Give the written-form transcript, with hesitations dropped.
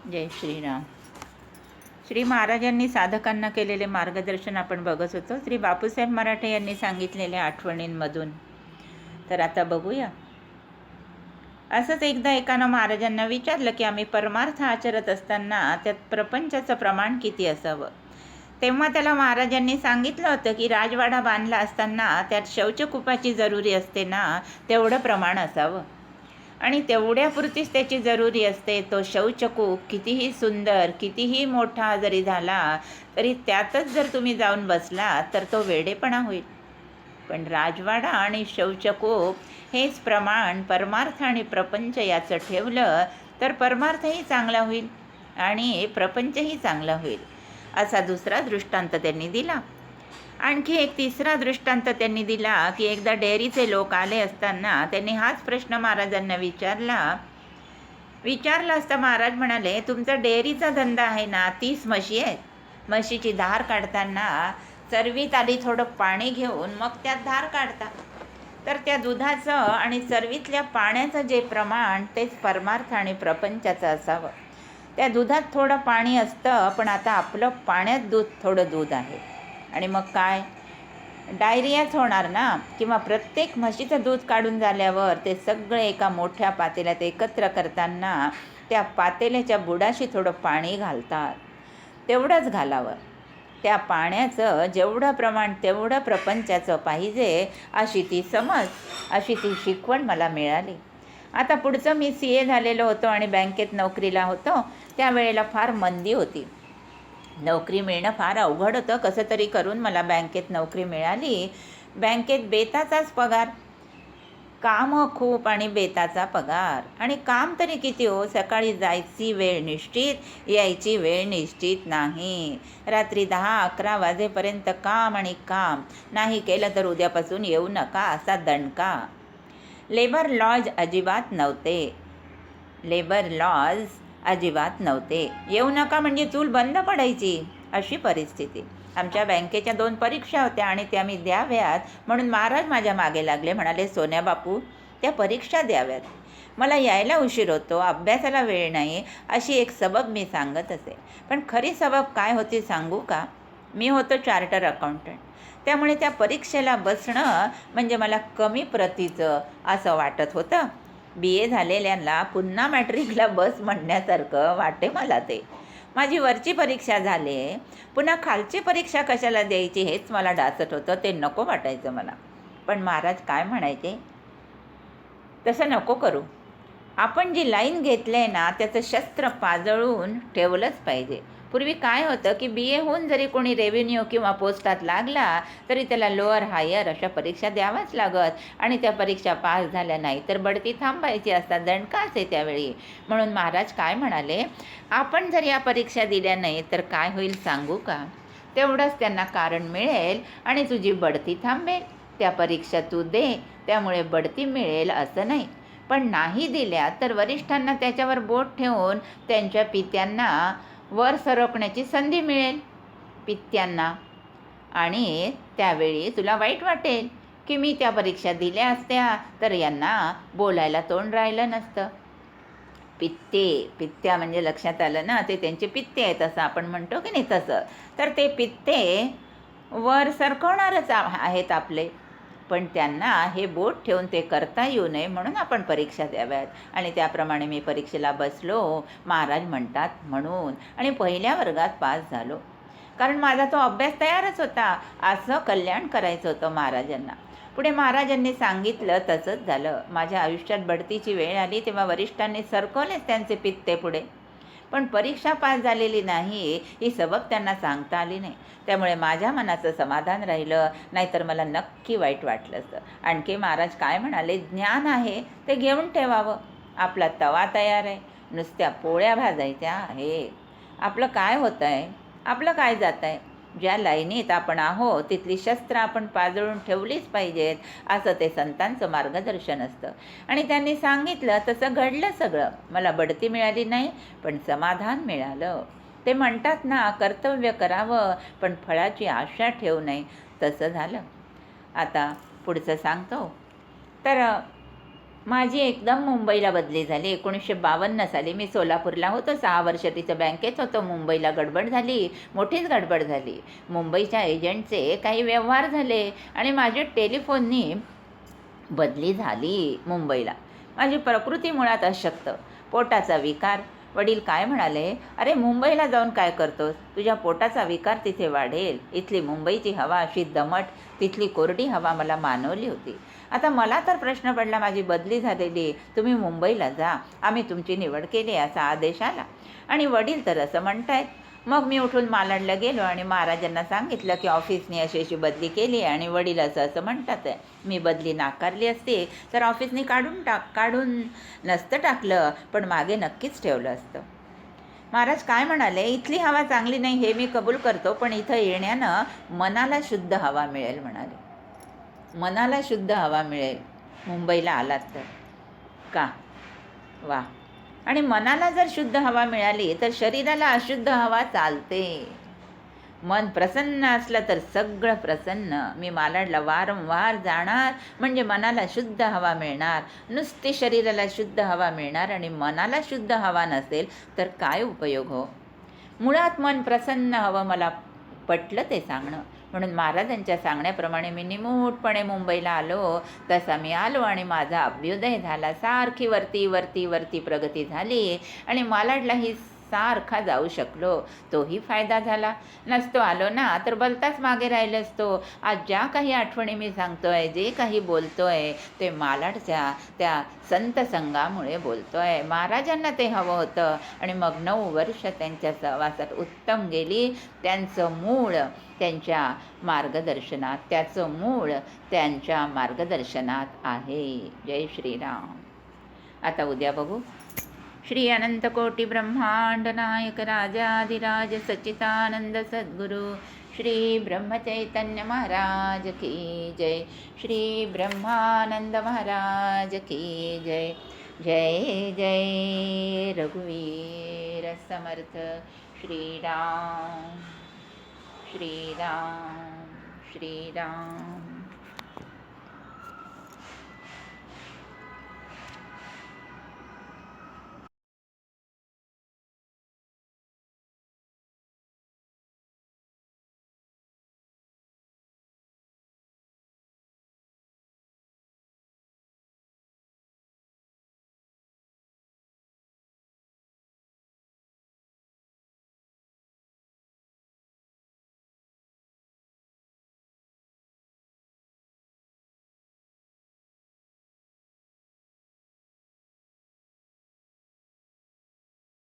जय श्रीराम. श्री महाराजांनी साधकांना केलेले मार्गदर्शन आपण बघत होतो श्री बापूसाहेब मराठे यांनी सांगितलेल्या आठवणींमधून. तर आता बघूया. असंच एकदा एकानं महाराजांना विचारलं की आम्ही परमार्थ आचरत असताना त्यात प्रपंचाचं प्रमाण किती असावं. तेव्हा त्याला महाराजांनी सांगितलं होतं की राजवाडा बांधला असताना त्यात शौचकूपाची जरुरी असते ना, तेवढं प्रमाण असावं आणि तेवढ्यापुरतीच त्याची जरुरी असते. तो शौचकूप कितीही सुंदर कितीही मोठा जरी झाला तरी त्यातच जर तुम्ही जाऊन बसला तर तो वेडेपणा होईल. पण राजवाडा आणि शौचकूप हेच प्रमाण परमार्थ आणि प्रपंच याचं ठेवलं तर परमार्थही चांगला होईल आणि प्रपंचही चांगला होईल. असा दुसरा दृष्टांत त्यांनी दिला. आणखी एक तिसरा दृष्टांत त्यांनी दिला की एकदा डेअरीचे लोक आले असताना त्यांनी हाच प्रश्न महाराजांना विचारला असता महाराज म्हणाले, तुमचा डेअरीचा धंदा आहे ना, 30 म्हशी आहेत. म्हशीची धार काढताना चरवीत आधी थोडं पाणी घेऊन मग त्यात धार काढता. तर त्या दुधाचं आणि चरवीतल्या पाण्याचं जे प्रमाण तेच परमार्थ आणि प्रपंचाचं असावं. त्या दुधात थोडं पाणी असतं, पण आता आपलं पाण्यात थोडं दूध आहे आणि मग काय, डायरियाच होणार ना. किंवा प्रत्येक म्हशीचं दूध काढून झाल्यावर ते सगळे एका मोठ्या पातेल्यात एकत्र करताना त्या पातेल्याच्या बुडाशी थोडं पाणी घालतात. तेवढंच घालावं. त्या पाण्याचं जेवढं प्रमाण तेवढं प्रपंचाचं पाहिजे, अशी ती समज, अशी ती शिकवण मला मिळाली. आता पुढचं मी CA झालेलो होतो आणि बँकेत नोकरीला होतो. त्यावेळेला फार मंदी होती. नोकरी मिळणं फार अवघड होतं. कसं तरी करून मला बँकेत नोकरी मिळाली. बँकेत बेताचाच पगार, कामं खूप आणि बेताचा पगार. आणि काम तरी किती हो, सकाळी जायची वेळ निश्चित, यायची वेळ निश्चित नाही. रात्री 10-11 वाजेपर्यंत काम आणि काम. नाही केलं तर उद्यापासून येऊ नका असा दणका. लेबर लॉज अजिबात नव्हते. येऊ नका म्हणजे चूल बंद पडायची, अशी परिस्थिती. आमच्या बँकेच्या 2 परीक्षा होत्या आणि त्या मी द्याव्यात म्हणून महाराज माझ्या मागे लागले. म्हणाले, सोन्या बापू, त्या परीक्षा द्याव्यात. मला यायला उशीर होतो, अभ्यासाला वेळ नाही, अशी एक सबब मी सांगत असे. पण खरी सबब काय होती सांगू का? मी होतो चार्टर अकाउंटंट. त्यामुळे त्या परीक्षेला बसणं म्हणजे मला कमी प्रतीचं असं वाटत होतं. BA झालेल्यांना पुन्हा मॅट्रिकला बस म्हणण्यासारखं वाटे मला ते. माझी वरची परीक्षा झाली, पुन्हा खालची परीक्षा कशाला द्यायची हेच मला डाचत होतं. ते नको वाटायचं मला. पण महाराज काय म्हणायचे, तसं नको करू. आपण जी लाईन घेतली आहे ना, त्याचं शस्त्र पाजळून ठेवलंच पाहिजे. पूर्वी काय होतं की BA होऊन जरी कोणी रेव्हेन्यू किंवा पोस्टात लागला तरी त्याला लोअर हायर अशा परीक्षा द्याव्याच लागत आणि त्या परीक्षा पास झाल्या नाही तर बढती थांबायची असतात. दणका असे त्यावेळी. म्हणून महाराज काय म्हणाले, आपण जर या परीक्षा दिल्या नाही तर काय होईल सांगू का? तेवढंच त्यांना कारण मिळेल आणि तुझी बढती थांबेल. त्या परीक्षा तू दे, त्यामुळे बढती मिळेल असं नाही. पण नाही दिल्या तर वरिष्ठांना त्याच्यावर बोट ठेवून त्यांच्या पित्यांना वर सरकण्याची संधी मिळेल, पित्यांना. आणि त्यावेळी तुला वाईट वाटेल की मी त्या परीक्षा दिल्या असत्या तर यांना बोलायला तोंड राहिलं नसतं. पित्त्या म्हणजे लक्षात आलं ना, ते त्यांचे पित्ते आहेत असं आपण म्हणतो की नाही, तसं. तर ते पित्ते वर सरकवणारच आहेत आपले. पण त्यांना हे बोट ठेवून ते करता येऊ नये म्हणून आपण परीक्षा द्याव्यात. आणि त्याप्रमाणे मी परीक्षेला बसलो, महाराज म्हणतात म्हणून, आणि पहिल्या वर्गात पास झालो. कारण माझा तो अभ्यास तयारच होता. असं कल्याण करायचं होतं महाराजांना. पुढे महाराजांनी सांगितलं तसंच झालं. माझ्या आयुष्यात बढतीची वेळ आली तेव्हा वरिष्ठांनी सरकवलेच त्यांचे पित्ते पुढे. पण परीक्षा पास झालेली नाही ही सबब त्यांना सांगता आली नाही. त्यामुळे माझ्या मनाचं समाधान राहिलं, नाहीतर मला नक्की वाईट वाटलं असतं. आणखी महाराज काय म्हणाले, ज्ञान आहे ते घेऊन ठेवावं. आपला तवा तयार आहे, नुसत्या पोळ्या भाजायच्या आहे. आपलं काय होतं आहे, आपलं काय जात आहे, ज्या लाईनीत आपण आहोत तिथली शस्त्र आपण पाजळून ठेवलीच पाहिजेत, असं ते संतांचं मार्गदर्शन असतं. आणि त्यांनी सांगितलं तसं घडलं सगळं. मला बढती मिळाली नाही पण समाधान मिळालं. ते म्हणतात ना, कर्तव्य करावं पण फळाची आशा ठेवू नये, तसं झालं. आता पुढचं सांगतो. तर माझी एकदम मुंबईला बदली झाली. 1952 साली मी सोलापूरला होतो. 6 वर्ष तिथं बँकेत होतो. मुंबईला गडबड झाली, मोठीच गडबड झाली. मुंबईच्या एजंटचे काही व्यवहार झाले आणि माझी टेलिफोननी बदली झाली मुंबईला. माझी प्रकृती मुळात अशक्त, पोटाचा विकार. वडील काय म्हणाले, अरे मुंबईला जाऊन काय करतोस, तुझ्या पोटाचा विकार तिथे वाढेल. इथली मुंबईची हवा अशी दमट, तिथली कोरडी हवा मला मानवली होती. आता मला तर प्रश्न पडला, माझी बदली झालेली, तुम्ही मुंबईला जा, आम्ही तुमची निवड केली असा आदेश आला. आणि वडील तर असं म्हणतायत. मग मी उठून मालाडला गेलो आणि महाराजांना सांगितलं की ऑफिसने अशी अशी बदली केली आणि वडील असं असं म्हणतात आहे. मी बदली नाकारली असती तर ऑफिसने काढून नसतं टाकलं, पण मागे नक्कीच ठेवलं असतं. महाराज काय म्हणाले, इथली हवा चांगली नाही हे मी कबूल करतो, पण इथं येण्यानं मनाला शुद्ध हवा मिळेल म्हणाले. मनाला शुद्ध हवा मिळेल मुंबईला आलात तर. का वा. आणि मनाला जर शुद्ध हवा मिळाली तर शरीराला अशुद्ध हवा चालते. मन प्रसन्न असलं तर सगळं प्रसन्न. मी मालाडला वारंवार जाणार म्हणजे मनाला शुद्ध हवा मिळणार. नुसती शरीराला शुद्ध हवा मिळणार आणि मनाला शुद्ध हवा नसेल तर काय उपयोग हो. मुळात मन प्रसन्न हवं, मला पटलं ते सांगणं. म्हणून महाराजांच्या सांगण्याप्रमाणे मी निमूटपणे मुंबईला आलो. तसा मी आलो आणि माझा अभ्युदय झाला. सारखी वरती वरती वरती प्रगती झाली आणि मालाडलाही सारखा जाऊ शकलो. तोही फायदा झाला. नसतो आलो ना तर भलताच मागे राहिलो असतो. आज ज्या काही आठवणी मी सांगतोय, जे काही बोलतोय ते मालाडच्या त्या संत संघामुळे बोलतोय. महाराजांना ते हवं होतं आणि मग 9 वर्ष त्यांच्या सहवासात उत्तम गेली. त्यांचं मूळ त्यांच्या मार्गदर्शनात, त्याचं मूळ त्यांच्या मार्गदर्शनात आहे. जय श्रीराम. आता उद्या बघू. श्री अनंतकोटी ब्रह्मांड नायक राजाधिराज सच्चिदानंद सद्गुरु श्री ब्रह्मचैतन्य महाराज की जय. श्री ब्रह्मानंद महाराज की जय. जय जय रघुवीर समर्थ. श्रीराम श्रीराम श्रीराम.